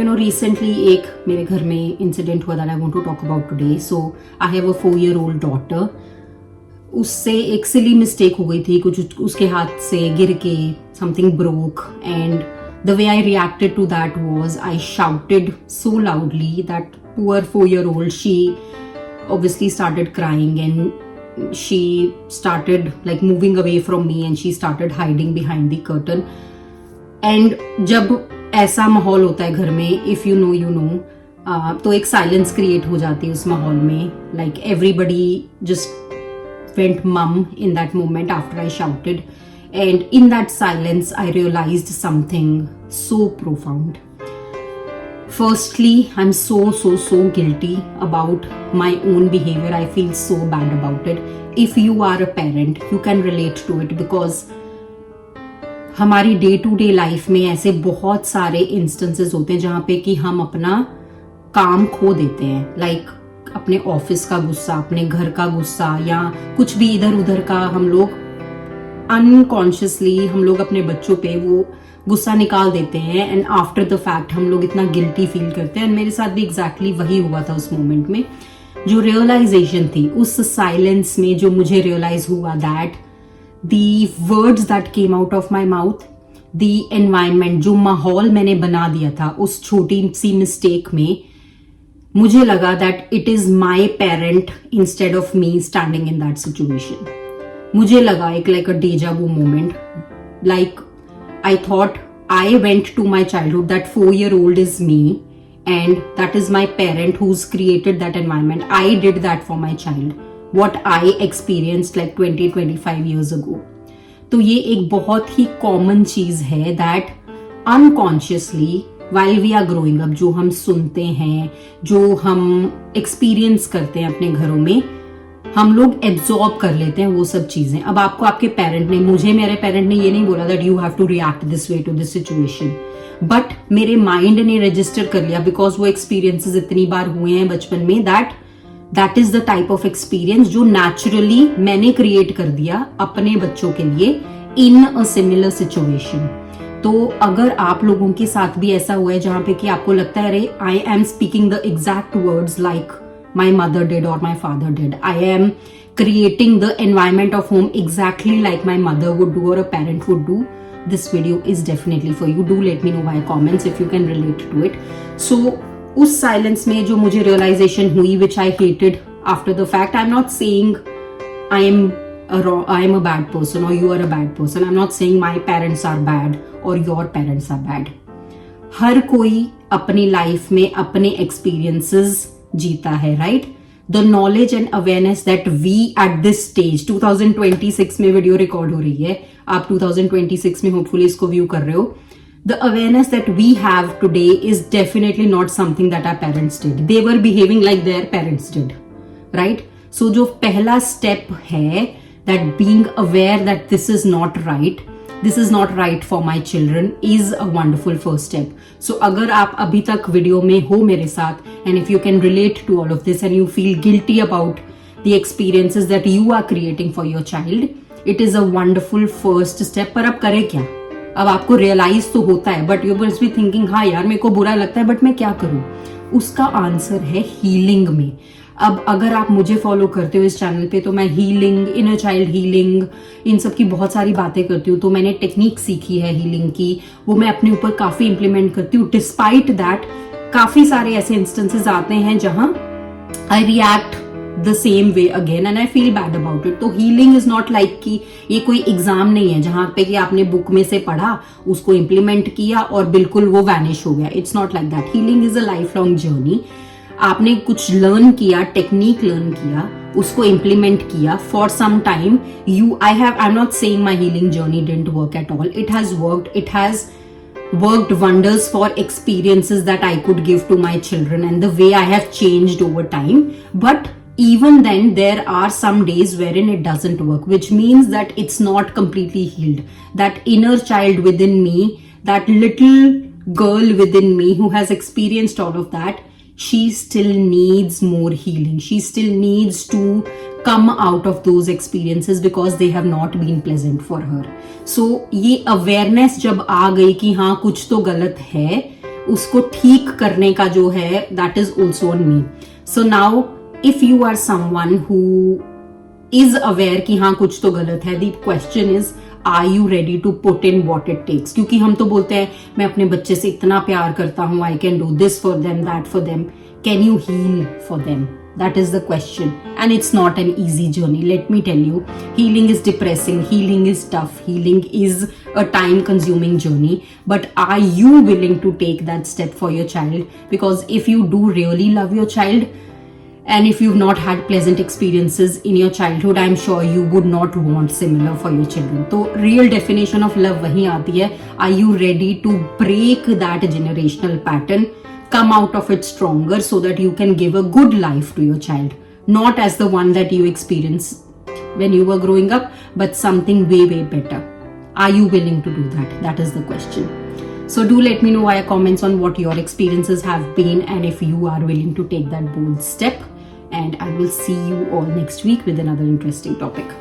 recently एक मेरे घर में इंसिडेंट हुआ that I want to talk about today. So I have a 4-year-old daughter. उससे एक सिली मिस्टेक हो गई थी, कुछ उसके हाथ से गिर के something broke, and the way I reacted to that was I shouted so loudly that poor 4-year-old, she obviously started crying and she started like moving away from me and she started hiding behind the curtain. And जब ऐसा माहौल होता है घर में, if you know तो एक silence create हो जाती है उस माहौल में. Like everybody just went mum in that moment after I shouted, and in that silence I realised something so profound. Firstly, I'm so guilty about my own behavior. I feel so bad about it. If you are a parent, you can relate to it because हमारी day to day life में ऐसे बहुत सारे instances होते हैं जहां पे कि हम अपना काम खो देते हैं. लाइक अपने ऑफिस का गुस्सा, अपने घर का गुस्सा, या कुछ भी इधर उधर का हम लोग अनकॉन्शियसली हम लोग अपने बच्चों पे वो गुस्सा निकाल देते हैं, एंड आफ्टर द फैक्ट हम लोग इतना गिल्टी फील करते हैं. मेरे साथ भी एग्जैक्टली वही हुआ था उस मोमेंट में. जो रियलाइजेशन थी उस साइलेंस में, जो मुझे रियलाइज हुआ that the words that came out of my mouth, the environment, जो माहौल मैंने बना दिया था उस छोटी सी मिस्टेक में, मुझे लगा that it is my parent instead of me standing in that situation. मुझे लगा एक like a deja vu moment. Like I thought I went to my childhood, that 4-year-old is me and that is my parent who's created that environment. I did that for my child. What I experienced like 20-25 years ago. तो ये एक बहुत ही common चीज है that unconsciously while we are growing up, जो हम सुनते हैं, जो हम एक्सपीरियंस करते हैं अपने घरों में, हम लोग एब्जॉर्ब कर लेते हैं वो सब चीजें. अब आपको आपके पेरेंट ने, मुझे मेरे पेरेंट ने ये नहीं बोला that you have to react this way to this situation, but मेरे माइंड ने रजिस्टर कर लिया बिकॉज वो एक्सपीरियंसेस इतनी बार हुए हैं बचपन में that is the type of experience जो नेचुरली मैंने क्रिएट कर दिया अपने बच्चों के लिए इन अ सिमिलर सिचुएशन. तो अगर आप लोगों के साथ भी ऐसा हुआ है जहां पे कि आपको लगता है अरे I am speaking the exact words like my mother did और my father did, I am creating the environment of home exactly like my mother would do और a parent would do, this video is definitely for you. Do let me know via comments if you can relate to it. So उस silence में जो मुझे realization हुई which I hated after the fact, I am not saying I am a bad person और you are a bad person. I am not saying my parents are bad और your parents are bad. हर कोई अपनी life में अपने experiences जीता है, right? The knowledge and awareness that we at this stage 2026 में वीडियो रिकॉर्ड हो रही है, आप 2026 में होपफुली इसको व्यू कर रहे हो. The awareness that we have today is definitely not something that our parents did. They were behaving like their parents did, right? So जो पहला step है that being aware that this is not right for my children is a wonderful first step. So अगर आप अभी तक video में हो मेरे साथ and if you can relate to all of this and you feel guilty about the experiences that you are creating for your child, it is a wonderful first step. पर अब करें क्या? अब आपको रियलाइज तो होता है but you must be thinking हाँ यार मेरे को बुरा लगता है बट मैं क्या करूं. उसका आंसर है हीलिंग में. अब अगर आप मुझे फॉलो करते हो इस चैनल पे तो मैं हीलिंग, इनर चाइल्ड हीलिंग, इन सब की बहुत सारी बातें करती हूँ. तो मैंने टेक्निक सीखी है हीलिंग की, वो मैं अपने ऊपर काफी इंप्लीमेंट करती हूँ. डिस्पाइट दैट काफी सारे ऐसे इंस्टेंसेस आते हैं जहां I react the same way again and I feel bad about it. तो healing is not like कि ये कोई एग्जाम नहीं है जहां पे कि आपने बुक में से पढ़ा, उसको इम्प्लीमेंट किया और बिल्कुल वो वैनिश हो गया. It's not like that. Healing is a life long journey. आपने कुछ लर्न किया, टेक्निक लर्न किया, उसको इम्प्लीमेंट किया for some time. I am not saying my healing journey didn't work at all. It has worked. It has worked wonders for experiences that I could give to my children and the way I have changed over time. But even then there are some days wherein it doesn't work, which means that it's not completely healed. That inner child within me, that little girl within me who has experienced all of that, she still needs more healing. She still needs to come out of those experiences because they have not been pleasant for her. So ये awareness जब आ गई कि हाँ कुछ तो गलत है, उसको ठीक करने का जो है, that is also on me. So now if you are someone who is aware कि हाँ कुछ तो गलत है, the question is are you ready to put in what it takes. क्योंकि हम तो बोलते हैं मैं अपने बच्चे से इतना प्यार करता हूं, I can do this for them, that for them. Can you heal for them? That is the question, and it's not an easy journey. Let me tell you, healing is depressing, healing is tough, healing is a time consuming journey. But are you willing to take that step for your child? Because if you do really love your child, and if you've not had pleasant experiences in your childhood, I'm sure you would not want similar for your children. So real definition of love wahi aati hai. Are you ready to break that generational pattern? Come out of it stronger so that you can give a good life to your child, not as the one that you experienced when you were growing up, but something way better. Are you willing to do that? That is the question. So do let me know via comments on what your experiences have been and if you are willing to take that bold step, and I will see you all next week with another interesting topic.